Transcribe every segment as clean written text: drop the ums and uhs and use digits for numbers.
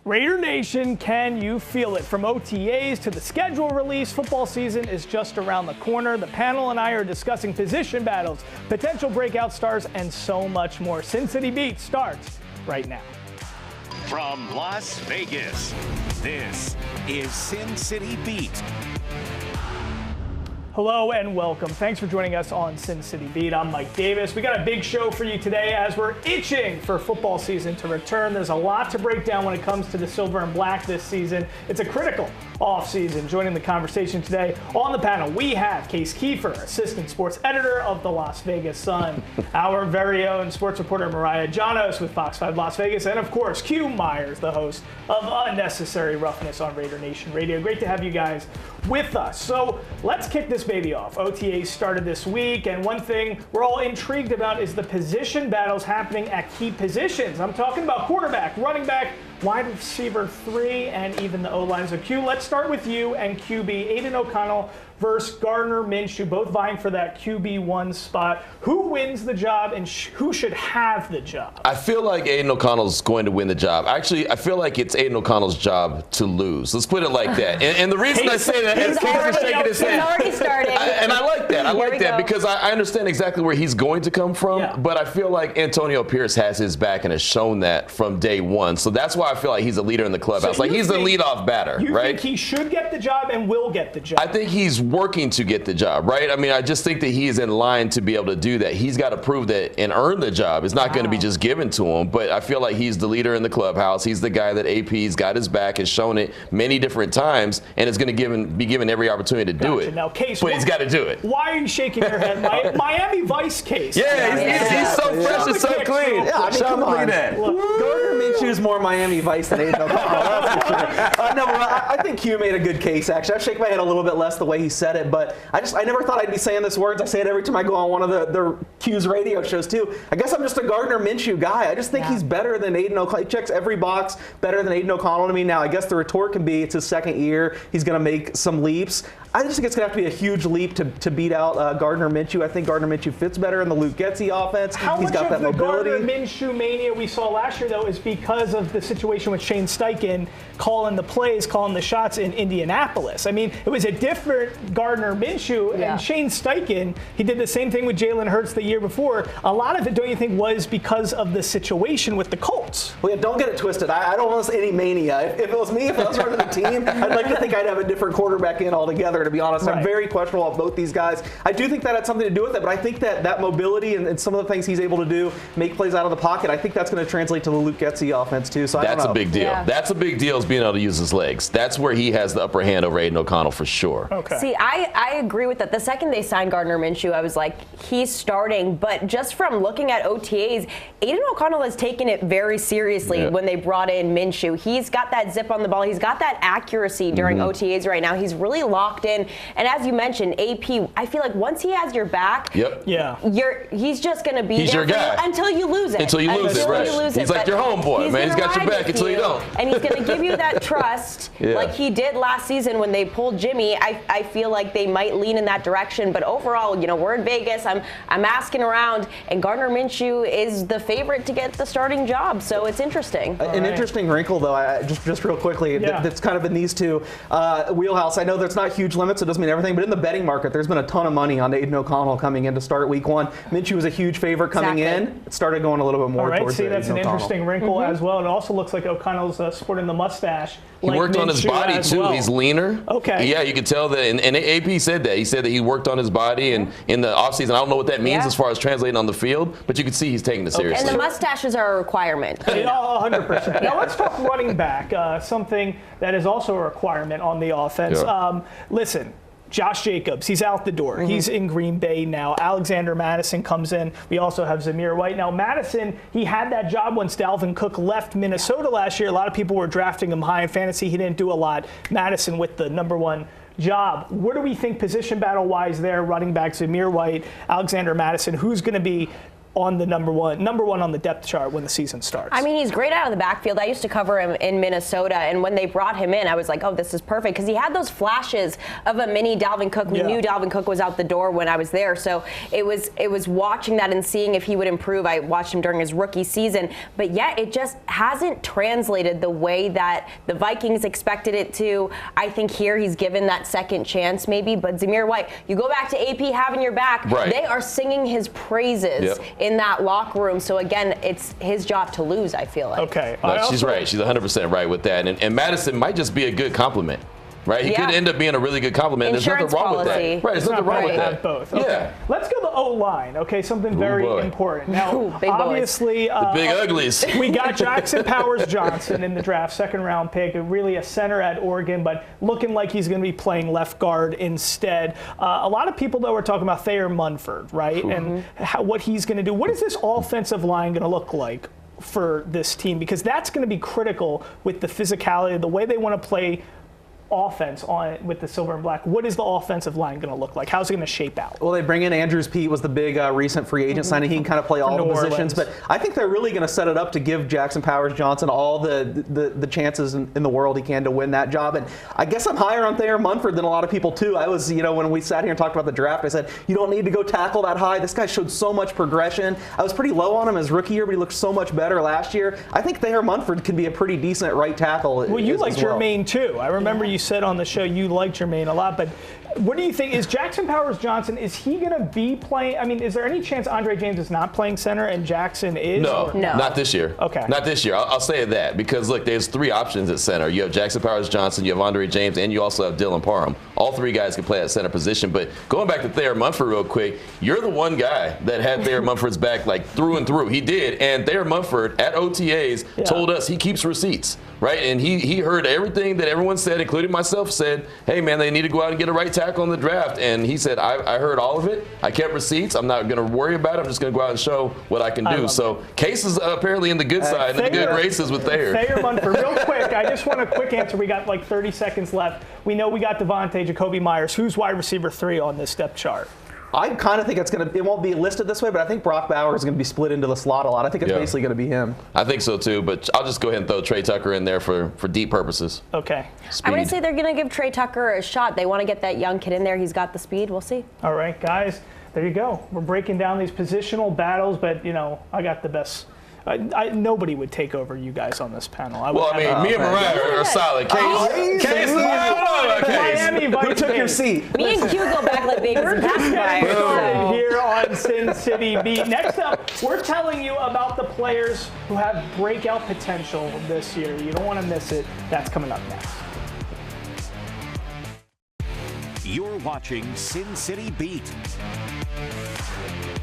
Raider Nation, can you feel it? From OTAs to the schedule release, football season is just around the corner. The panel and I are discussing position battles, potential breakout stars, and so much more. Sin City Beat starts right now. From Las Vegas, this is Sin City Beat. Hello and welcome. Thanks for joining us on Sin City Beat. I'm Mike Davis. We got a big show for you today as we're itching for football season to return. There's a lot to break down when it comes to the silver and black this season. It's a critical offseason. Joining the conversation today on the panel, we have Case Kiefer, assistant sports editor of the Las Vegas Sun, our very own sports reporter Mariah Janos with Fox 5 Las Vegas, and of course Q Myers, the host of Unnecessary Roughness on Raider Nation Radio. Great to have you guys with us. So let's kick this baby off. OTAs started this week, and one thing we're all intrigued about is the position battles happening at key positions. I'm talking about quarterback, running back, wide receiver 3, and even the O-line. So Q, let's start with you and QB. Aiden O'Connell versus Gardner Minshew, both vying for that QB1 spot. Who wins the job and who should have the job? I feel like Aiden O'Connell's going to win the job. Actually, I feel like it's Aiden O'Connell's job to lose. Let's put it like that. And the reason I say that is Case is shaking his head. He's already started. And I like that. I like that because I understand exactly where he's going to come from. Yeah. But I feel like Antonio Pierce has his back and has shown that from day one. So that's why I feel like he's a leader in the clubhouse. So like he's the leadoff batter, you right? think he should get the job and will get the job? I think he's working to get the job, right? I mean, I just think that he is in line to be able to do that. He's got to prove that and earn the job. It's not going to be just given to him, but I feel like he's the leader in the clubhouse. He's the guy that AP's got his back, has shown it many different times, and is going to be given every opportunity to do it. Now, Case, but he's got to do it. Why are you shaking your head? Miami Vice Case. Yeah, he's so fresh and so clean. Yeah, I mean, come on. Gardner Minshew's more Miami Vice than Aiden O'Connell. That's for sure. No, I think Q made a good case, actually. I shake my head a little bit less the way he said it, but I never thought I'd be saying these words. I say it every time I go on one of the Q's radio shows, too. I guess I'm just a Gardner Minshew guy. I just think he's better than Aiden O'Connell. He checks every box better than Aiden O'Connell to me. Now, I guess the retort can be it's his second year. He's going to make some leaps. I just think it's going to have to be a huge leap to beat out Gardner Minshew. I think Gardner Minshew fits better in the Luke Getsy offense. He's got that mobility. Gardner Minshew mania we saw last year, though, is because of the situation with Shane Steichen calling the plays, calling the shots in Indianapolis. I mean, it was a different Gardner Minshew, and Shane Steichen, he did the same thing with Jalen Hurts the year before. A lot of it, don't you think, was because of the situation with the Colts? Well, yeah, don't get it twisted. I don't want any mania. If it was me, if I was running the team, I'd like to think I'd have a different quarterback in altogether, to be honest. Right. I'm very questionable of both these guys. I do think that had something to do with it, but I think that mobility and some of the things he's able to do, make plays out of the pocket, I think that's going to translate to the Luke Getsy offense, too. So That's a big deal. Yeah. That's a big deal is being able to use his legs. That's where he has the upper hand over Aiden O'Connell for sure. Okay. See, I agree with that. The second they signed Gardner Minshew, I was like, he's starting. But just from looking at OTAs, Aiden O'Connell has taken it very seriously when they brought in Minshew. He's got that zip on the ball. He's got that accuracy during OTAs right now. He's really locked in. And as you mentioned, AP, I feel like once he has your back, he's just going to be there your guy. until you lose it. Until you lose it, right. He's like your homeboy, man. He's got your back until you don't. And he's going to give you that trust like he did last season when they pulled Jimmy. I feel like they might lean in that direction. But overall, we're in Vegas. I'm asking around, and Gardner Minshew is the favorite to get the starting job. So it's interesting. An interesting wrinkle, though, just real quickly, that's kind of in these two wheelhouse. I know there's not huge limits. It doesn't mean everything. But in the betting market, there's been a ton of money on Aiden O'Connell coming in to start week 1. Minshew was a huge favorite coming in. It started going a little bit more towards See, that's Aiden an O'Connell. interesting wrinkle as well. It also looks like O'Connell's sporting the mustache. He worked on his body, too. Well. He's leaner. Okay. Yeah, you could tell that. And AP said that. He said that he worked on his body and in the offseason. I don't know what that means as far as translating on the field, but you could see he's taking it seriously. And the mustaches are a requirement. 100%. Now let's talk running back, something that is also a requirement on the offense. Listen, Josh Jacobs, he's out the door. He's in Green Bay now. Alexander Madison comes in. We also have Zamir White. Now, Madison, he had that job once Dalvin Cook left Minnesota last year. A lot of people were drafting him high in fantasy. He didn't do a lot. Madison with the #1 job. What do we think position battle-wise there? Running back Zamir White, Alexander Madison. Who's going to be on the number one on the depth chart when the season starts. I mean, he's great out of the backfield. I used to cover him in Minnesota, and when they brought him in, I was like, oh, this is perfect, because he had those flashes of a mini Dalvin Cook. We knew Dalvin Cook was out the door when I was there, so it was watching that and seeing if he would improve. I watched him during his rookie season, but yet it just hasn't translated the way that the Vikings expected it to. I think here he's given that second chance maybe, but Zamir White, you go back to AP having your back, they are singing his praises in that locker room. So again, it's his job to lose, I feel like. Okay. No, she's right. She's 100% right with that. And Madison might just be a good compliment. Right, he could end up being a really good compliment. There's nothing wrong with that. Right, there's nothing wrong with that. Both. Okay. Yeah. Let's go to the O-line. Okay, something very important. Now, obviously, the big uglies. We got Jackson Powers-Johnson in the draft, second-round pick, really a center at Oregon, but looking like he's going to be playing left guard instead. A lot of people, though, are talking about Thayer Munford, right, and what he's going to do. What is this offensive line going to look like for this team? Because that's going to be critical with the physicality, the way they want to play offense on with the silver and black. What is the offensive line going to look like? How's it going to shape out? Well, they bring in Andrews Pete, was the big recent free agent signing. He can kind of play all the positions, but I think they're really going to set it up to give Jackson Powers-Johnson all the chances in the world he can to win that job. And I guess I'm higher on Thayer Munford than a lot of people too. I was, when we sat here and talked about the draft, I said, you don't need to go tackle that high. This guy showed so much progression. I was pretty low on him his rookie year, but he looked so much better last year. I think Thayer Munford can be a pretty decent right tackle. Well, you like Jermaine too. I remember you said on the show you like Jermaine a lot, but what do you think? Is Jackson Powers-Johnson, is he going to be playing? I mean, is there any chance Andre James is not playing center and Jackson is? No, not this year. Okay. Not this year. I'll say that because, look, there's three options at center. You have Jackson Powers-Johnson, you have Andre James, and you also have Dylan Parham. All three guys can play at center position. But going back to Thayer Munford real quick, you're the one guy that had Thayer Munford's back like through and through. He did. And Thayer Munford at OTAs told us he keeps receipts, right? And he heard everything that everyone said, including myself, said, hey, man, they need to go out and get a right tackle in the draft. And he said, I heard all of it. I kept receipts. I'm not going to worry about it. I'm just going to go out and show what I can do. So Case is apparently in the good side, in the good races with Thayer. Thayer Munford, real quick, I just want a quick answer. We got like 30 seconds left. We know we got Devontae, Jacoby Myers. Who's wide receiver 3 on this depth chart? I kind of think it won't be listed this way, but I think Brock Bowers is going to be split into the slot a lot. I think it's basically going to be him. I think so too, but I'll just go ahead and throw Trey Tucker in there for deep purposes. Okay. I would say they're going to give Trey Tucker a shot. They want to get that young kid in there. He's got the speed. We'll see. All right, guys. There you go. We're breaking down these positional battles, but, I got the best. Nobody would take over you guys on this panel. Me and Mariah are solid. Case, Miami Vice Who took your seat? Me and Q go back like babies and pacifiers. Here on Sin City Beat. Next up, we're telling you about the players who have breakout potential this year. You don't want to miss it. That's coming up next. You're watching Sin City Beat.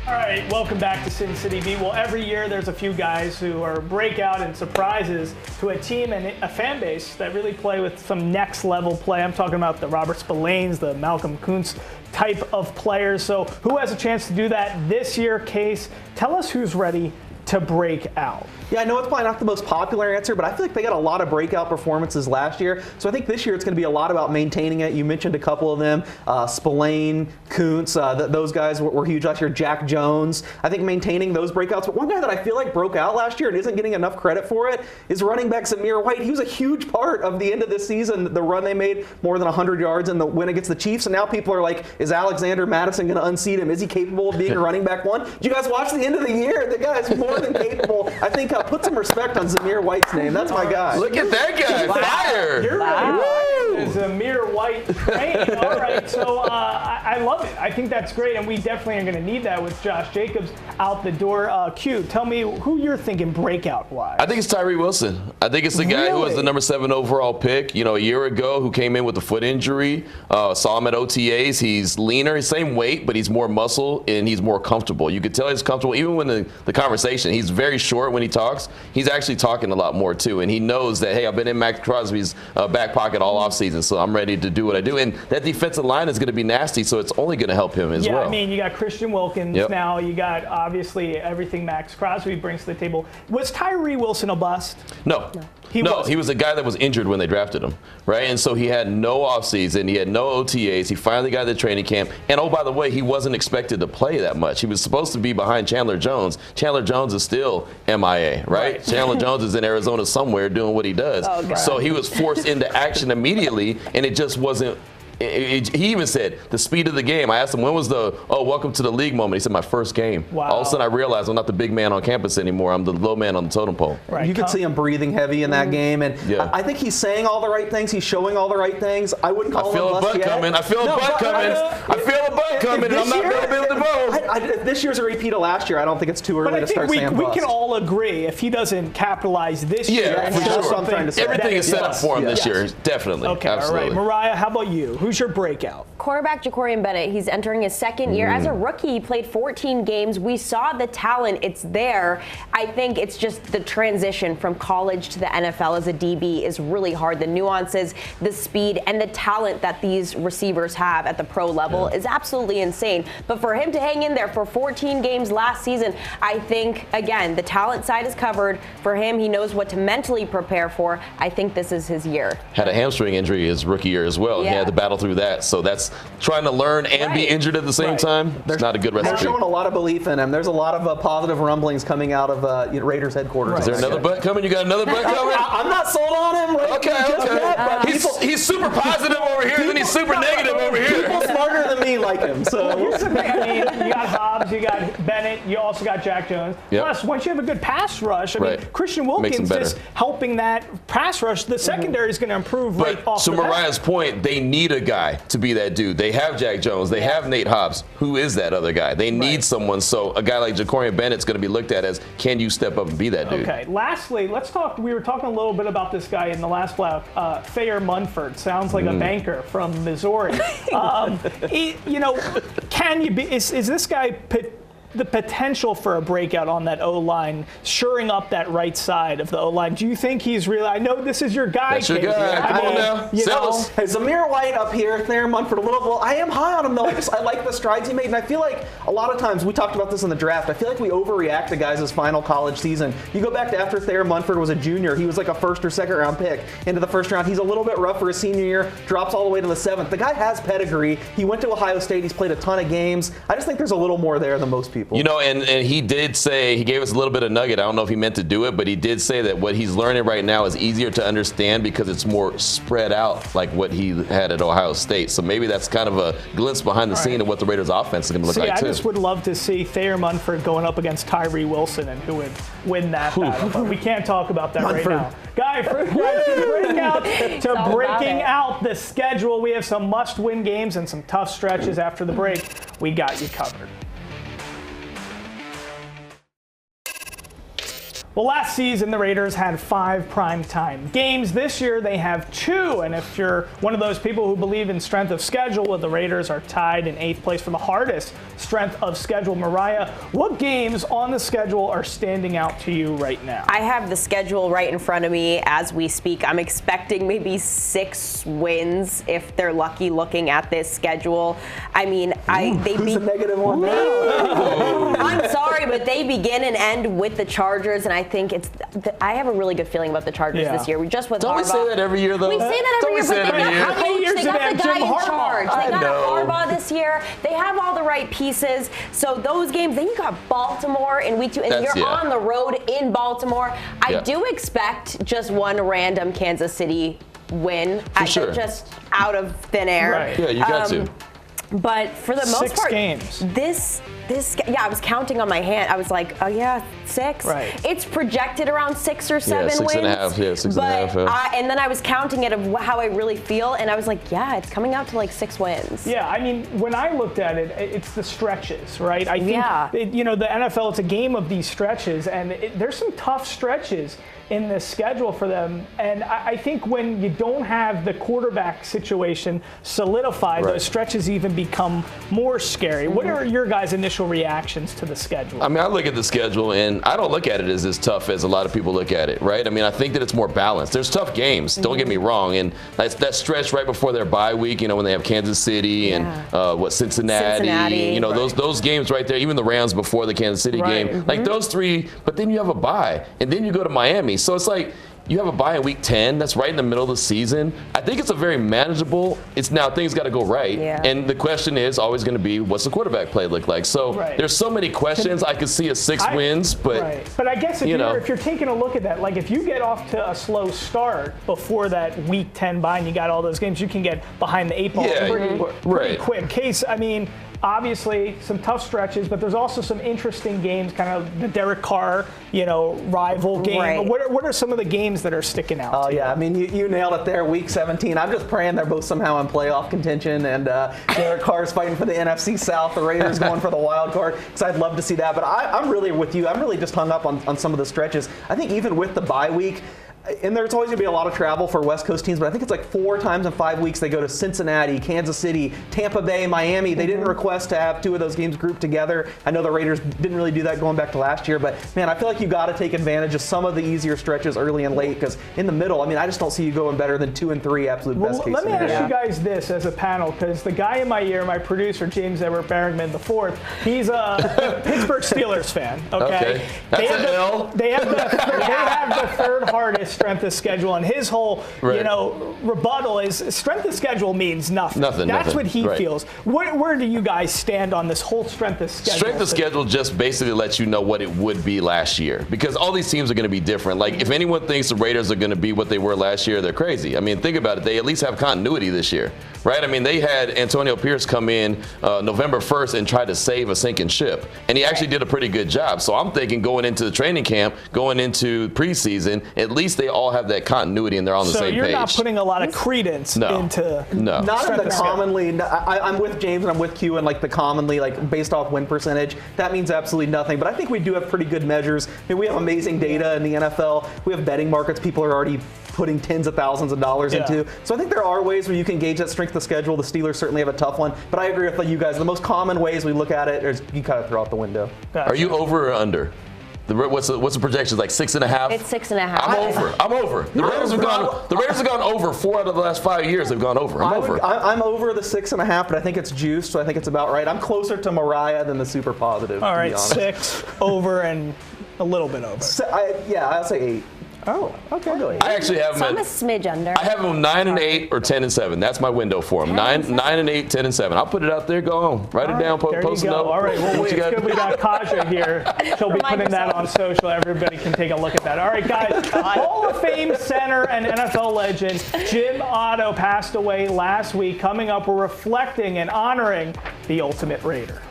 All right, welcome back to Sin City Beat. Well, every year there's a few guys who are breakout and surprises to a team and a fan base that really play with some next level play. I'm talking about the Robert Spillanes, the Malcolm Kuntz type of players. So who has a chance to do that this year? Case, tell us who's ready to break out. Yeah, I know it's probably not the most popular answer, but I feel like they got a lot of breakout performances last year. So I think this year it's going to be a lot about maintaining it. You mentioned a couple of them, Spillane, Kuntz, those guys were huge last year. Jack Jones, I think maintaining those breakouts. But one guy that I feel like broke out last year and isn't getting enough credit for it is running back Zamir White. He was a huge part of the end of this season, the run they made, more than 100 yards in the win against the Chiefs. And now people are like, is Alexander Madison going to unseat him? Is he capable of being a running back one? Did you guys watch the end of the year? The guy's more than capable. I think put some respect on Zamir White's name. That's my guy. Look at that guy. Fire. You're right. Zamir White. Great. All right. So I love it. I think that's great. And we definitely are going to need that with Josh Jacobs out the door. Q, tell me who you're thinking breakout-wise. I think it's Tyree Wilson. I think it's the guy who was the number 7 overall pick, a year ago, who came in with a foot injury. Saw him at OTAs. He's leaner, same weight, but he's more muscle and he's more comfortable. You could tell he's comfortable even when the conversation. He's very short when he talks. He's actually talking a lot more too, and he knows that, hey, I've been in Max Crosby's back pocket all offseason, so I'm ready to do what I do. And that defensive line is going to be nasty, so it's only going to help him as well. Yeah, I mean, you got Christian Wilkins now. You got, obviously, everything Max Crosby brings to the table. Was Tyree Wilson a bust? No. He was a guy that was injured when they drafted him, right? And so he had no offseason, he had no OTAs. He finally got the training camp. And oh, by the way, he wasn't expected to play that much. He was supposed to be behind Chandler Jones. Chandler Jones is still MIA, right? Chandler Jones is in Arizona somewhere doing what he does. Oh, so he was forced into action immediately, and it just wasn't. He even said the speed of the game. I asked him, when was the welcome to the league moment? He said, my first game. Wow. All of a sudden I realized I'm not the big man on campus anymore. I'm the low man on the totem pole. Right. You could see him breathing heavy in that game, and I think he's saying all the right things. He's showing all the right things. I wouldn't call him a butt coming. I feel a butt coming. I feel a butt coming, and I'm not going to be able to vote. This year's a repeat of last year. I don't think it's too early to start saying bust. But I think we can all agree if he doesn't capitalize this year. Yeah, for sure. Everything is set up for him this year, definitely. Okay, absolutely. all right. Mariah, how about you? Who's your breakout? Quarterback Ja'Cory Bennett, he's entering his second year. As a rookie, he played 14 games. We saw the talent. It's there. I think it's just the transition from college to the NFL as a DB is really hard. The nuances, the speed, and the talent that these receivers have at the pro level is absolutely insane. But for him to hang in there for 14 games last season, I think, again, the talent side is covered. For him, he knows what to mentally prepare for. I think this is his year. Had a hamstring injury his rookie year as well. Yeah. He had to battle through that. So that's trying to learn and be injured at the same time. It's not a good recipe. They're showing a lot of belief in him. There's a lot of positive rumblings coming out of Raiders headquarters. Is there another butt coming? You got another butt coming? I'm not sold on him. Right He's super positive over here, and then he's super negative over here. People smarter than me like him. So I mean, you got Hobbs, you got Bennett, you also got Jack Jones. Plus, once you have a good pass rush, I mean, Christian Wilkins just helping that pass rush. The secondary is going to improve right off the bat. To Mariah's point, they need a guy to be that dude. They have Jack Jones. They have Nate Hobbs. Who is that other guy? They need someone. So a guy like Ja'Cory Bennett's going to be looked at as, can you step up and be that dude? Okay. Lastly, let's talk. We were talking a little bit about this guy in the last block. Thayer Munford sounds like a banker from Missouri. Can you be? Is this guy the potential for a breakout on that O-line, shoring up that right side of the O-line? Do you think he's really? I know this is your guy. That's your guy. Come on now. Sell us. Hey, Zamir White up here, Thayer Munford a little. Well, I am high on him though. I like the strides he made, and I feel like a lot of times we talked about this in the draft. I feel like we overreact to guys' final college season. You go back to after Thayer Munford was a junior, he was like a first or second round pick into the first round. He's a little bit rough for his senior year, drops all the way to the 7th. The guy has pedigree. He went to Ohio State. He's played a ton of games. I just think there's a little more there than most people. You know, and he did say, he gave us a little bit of nugget. I don't know if he meant to do it, but he did say that what he's learning right now is easier to understand because it's more spread out, like what he had at Ohio State. So maybe that's kind of a glimpse behind the scene of what the Raiders' offense is going to look like, too. I just would love to see Thayer Munford going up against Tyree Wilson and who would win that battle. But we can't talk about that right now. Guy, from breakout to breaking out the schedule, we have some must-win games and some tough stretches after the break. We got you covered. Well, last season, the Raiders had 5 primetime games. This year, they have 2. And if you're one of those people who believe in strength of schedule, well, the Raiders are tied in 8th place for the hardest strength of schedule. Mariah, what games on the schedule are standing out to you right now? I have the schedule right in front of me as we speak. I'm expecting maybe 6 wins if they're lucky looking at this schedule. I mean, who's the negative one now? I'm sorry, but they begin and end with the Chargers, and I think I have a really good feeling about the Chargers this year. Just with Don't Harbaugh. we say that every year, though? We say that every year, but they got How many years they got the guy in charge. They got Harbaugh this year. They have all the right pieces. So those games, then you got Baltimore in week 2, and you're on the road in Baltimore. I do expect just one random Kansas City win. Just out of thin air. Right. Yeah, you got to. But for the most 6 part, games. I was counting on my hand. I was like, oh yeah, 6. Right. It's projected around 6 or 7 wins. 6.5. Yeah, 6.5. And then I was counting it of how I really feel, and I was like, yeah, it's coming out to like 6 wins. Yeah, I mean, when I looked at it, it's the stretches, right? I think, the NFL, it's a game of these stretches, and there's some tough stretches in the schedule for them. And I think when you don't have the quarterback situation solidified, those stretches even become more scary. What are your guys' initial reactions to the schedule? I mean, I look at the schedule, and I don't look at it as tough as a lot of people look at it, right? I mean, I think that it's more balanced. There's tough games, don't get me wrong, and that stretch right before their bye week, when they have Kansas City and Cincinnati, those games right there, even the Rams before the Kansas City game, like those 3, but then you have a bye, and then you go to Miami. So it's like, you have a bye in week 10. That's right in the middle of the season. I think it's a very manageable. It's now things got to go right. Yeah. And the question is always going to be, what's the quarterback play look like? So there's so many questions. I could see a 6 wins, but But I guess if you're taking a look at that, like if you get off to a slow start before that week 10 bye and you got all those games, you can get behind the 8 ball pretty quick. Case, I mean, obviously some tough stretches, but there's also some interesting games, kind of the Derek Carr, rival game. Right. What are some of the games that are sticking out? Oh, yeah. I mean, you nailed it there. Week 17. I'm just praying they're both somehow in playoff contention, and Derek Carr's fighting for the NFC South. The Raiders going for the wild card, because I'd love to see that. But I'm really with you. I'm really just hung up on some of the stretches. I think even with the bye week, and there's always going to be a lot of travel for West Coast teams, but I think it's like 4 times in 5 weeks they go to Cincinnati, Kansas City, Tampa Bay, Miami. They didn't request to have 2 of those games grouped together. I know the Raiders didn't really do that going back to last year, but man, I feel like you got to take advantage of some of the easier stretches early and late, because in the middle, I mean, I just don't see you going better than 2 and 3 absolute best case Let me scenario. ask you guys this as a panel, because the guy in my ear, my producer, James Edward Berringman IV, he's a Pittsburgh Steelers fan. Okay. That's an L. They have the third hardest strength of schedule. And his whole, rebuttal is strength of schedule means nothing. That's what he feels. Where do you guys stand on this whole strength of schedule? Strength of schedule just basically lets you know what it would be last year, because all these teams are going to be different. Like, if anyone thinks the Raiders are going to be what they were last year, they're crazy. I mean, think about it. They at least have continuity this year, right? I mean, they had Antonio Pierce come in November 1st and try to save a sinking ship, and he actually did a pretty good job. So I'm thinking going into the training camp, going into preseason, at least they all have that continuity and they're on the same page. So you're not putting a lot of credence into not in the commonly. I'm with James and I'm with Q, and like the commonly, like based off win percentage, that means absolutely nothing. But I think we do have pretty good measures. I mean, we have amazing data in the NFL. We have betting markets people are already putting tens of thousands of dollars into. So I think there are ways where you can gauge that strength of schedule. The Steelers certainly have a tough one, but I agree with you guys. The most common ways we look at it is you kind of throw out the window. Gotcha. Are you over or under? What's the projection? Like 6.5? It's 6.5. I'm over. The Raiders have gone over 4 out of the last 5 years. They've gone over. I'm over the 6.5, but I think it's juiced, so I think it's about right. I'm closer to Mariah than the super positive. All right, to be honest. 6 over and a little bit over. I'll say 8. Oh, okay. I actually have them. I'm a smidge under. I have them 9 and 8 or 10 and 7. That's my window for them. 9 and 8, 10 and 7. I'll put it out there. Go on. Write it down. Post a note. All right. Well, it's good we got Kaja here. She'll be putting that on social. Everybody can take a look at that. All right, guys. Hall of Fame center and NFL legend Jim Otto passed away last week. Coming up, we're reflecting and honoring the ultimate Raider.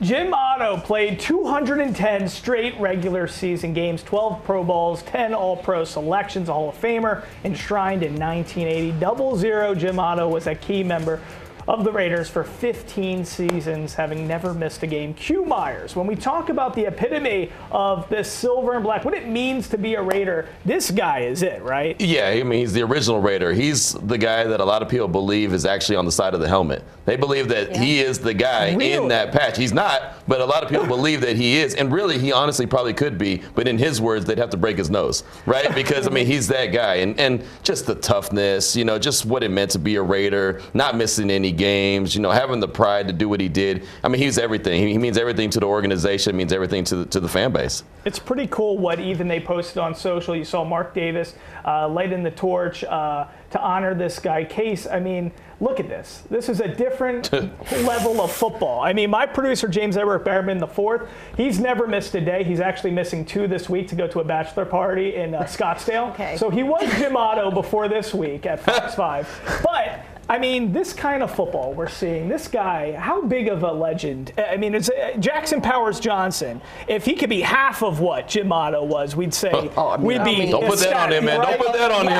Jim Otto played 210 straight regular season games, 12 Pro Bowls, 10 All-Pro selections, a Hall of Famer, enshrined in 1980. 00 Jim Otto was a key member of the Raiders for 15 seasons, having never missed a game. Q Myers, when we talk about the epitome of this silver and black, what it means to be a Raider, this guy is it, right? Yeah, I mean, he's the original Raider. He's the guy that a lot of people believe is actually on the side of the helmet. They believe that he is the guy in that patch. He's not, but a lot of people believe that he is. And really, he honestly probably could be. But in his words, they'd have to break his nose, right? Because, I mean, he's that guy. And just the toughness, just what it meant to be a Raider, not missing any games, having the pride to do what he did. I mean, he's everything. He means everything to the organization, means everything to the fan base. It's pretty cool what even they posted on social. You saw Mark Davis lighting the torch to honor this guy. Case, I mean, look at this. This is a different level of football. I mean, my producer, James Edward Berringman IV, he's never missed a day. He's actually missing 2 this week to go to a bachelor party in Scottsdale. Okay. So he was Jim Otto before this week at Fox 5. But I mean, this kind of football we're seeing, this guy, how big of a legend? I mean, it's Jackson Powers Johnson. If he could be half of what Jim Otto was, we'd say we'd be. Don't put that on him, man. Don't put that on him.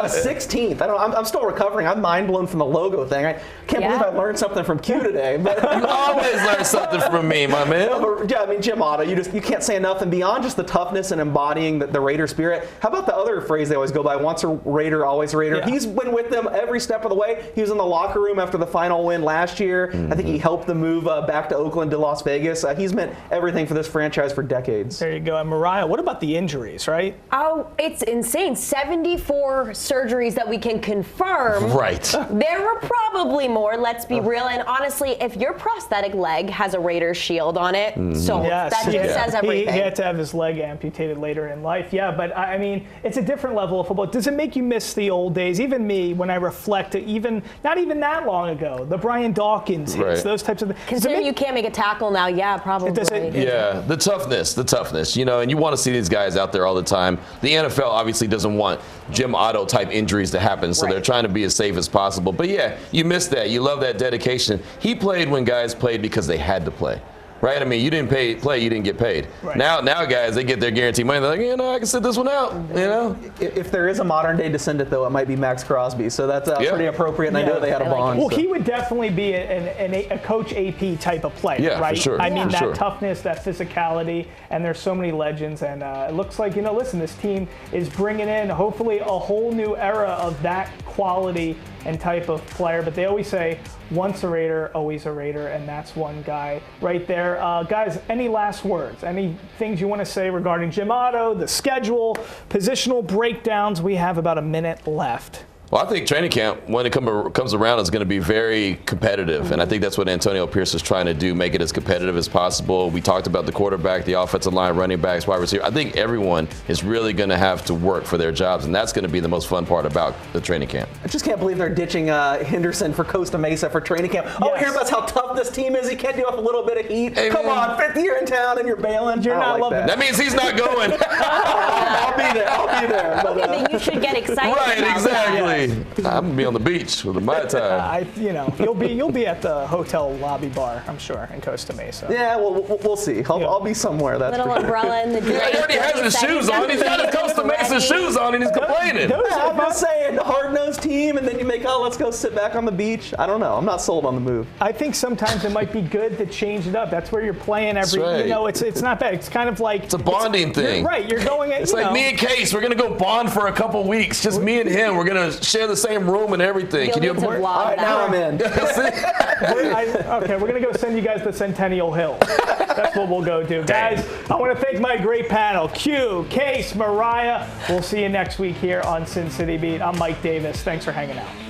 16th. I'm still recovering. I'm mind blown from the logo thing. I can't believe I learned something from Q today. But you always learn something from me, my man. Yeah, I mean, Jim Otto, you can't say enough. And beyond just the toughness and embodying the Raider spirit, how about the other phrase they always go by? Once a Raider, always a Raider. Yeah. He's been with them every step of of the way. He was in the locker room after the final win last year. I think he helped the move back to Oakland to Las Vegas. He's meant everything for this franchise for decades. There you go. And Mariah, what about the injuries, right? Oh, it's insane. 74 surgeries that we can confirm. Right. There were probably more, let's be real. And honestly, if your prosthetic leg has a Raiders shield on it, so Yes, that just says everything. He had to have his leg amputated later in life. Yeah, but I mean, it's a different level of football. Does it make you miss the old days? Even me, when I reflect, not even that long ago, the Brian Dawkins hits, those types of things. Considering you can't make a tackle now, yeah, probably. Yeah, the toughness, you know, and you want to see these guys out there all the time. The NFL obviously doesn't want Jim Otto type injuries to happen, so they're trying to be as safe as possible. But yeah, you miss that. You love that dedication. He played when guys played because they had to play. Right? I mean, you didn't play, you didn't get paid. Right. Now guys, they get their guaranteed money. They're like, you know, I can sit this one out, you know? If there is a modern-day descendant, though, it might be Max Crosby. So that's pretty appropriate, and I know they had a bond. Well, he would definitely be a Coach AP type of player, right? For sure. I mean, that toughness, that physicality, and there's so many legends. And it looks like, listen, this team is bringing in, hopefully, a whole new era of that quality and type of player. But they always say, once a Raider, always a Raider, and that's one guy right there. Guys, any last words? Any things you want to say regarding Jim Otto, the schedule, positional breakdowns? We have about a minute left. Well, I think training camp, when it comes around, is going to be very competitive. And I think that's what Antonio Pierce is trying to do, make it as competitive as possible. We talked about the quarterback, the offensive line, running backs, wide receiver. I think everyone is really going to have to work for their jobs, and that's going to be the most fun part about the training camp. I just can't believe they're ditching Henderson for Costa Mesa for training camp. Oh, hear about how tough this team is. He can't do up a little bit of heat. Hey, come on, 5th year in town and you're bailing. You're not loving that. Means he's not going. I'll be there. But, then you should get excited. Right, about exactly. That. I'm gonna be on the beach with a Mai Tai. You'll be at the hotel lobby bar, I'm sure, in Costa Mesa. Yeah, we'll see. I'll be somewhere. That's little umbrella in the drink. He already has his shoes on. He's got his Costa Mesa shoes on, and he's complaining. I'm just saying, the hard-nosed team, and then you make, let's go sit back on the beach. I don't know. I'm not sold on the move. I think sometimes it might be good to change it up. That's where you're playing every. Right. It's not bad. It's kind of like it's a bonding thing. Right. You're going. It's like me and Case. We're gonna go bond for a couple weeks. Just me and him. We're gonna share the same room and everything. Can you? All right, now I'm in. Okay, we're gonna go send you guys to Centennial Hill. That's what we'll go do, guys. I want to thank my great panel: Q, Case, Mariah. We'll see you next week here on Sin City Beat. I'm Mike Davis. Thanks for hanging out.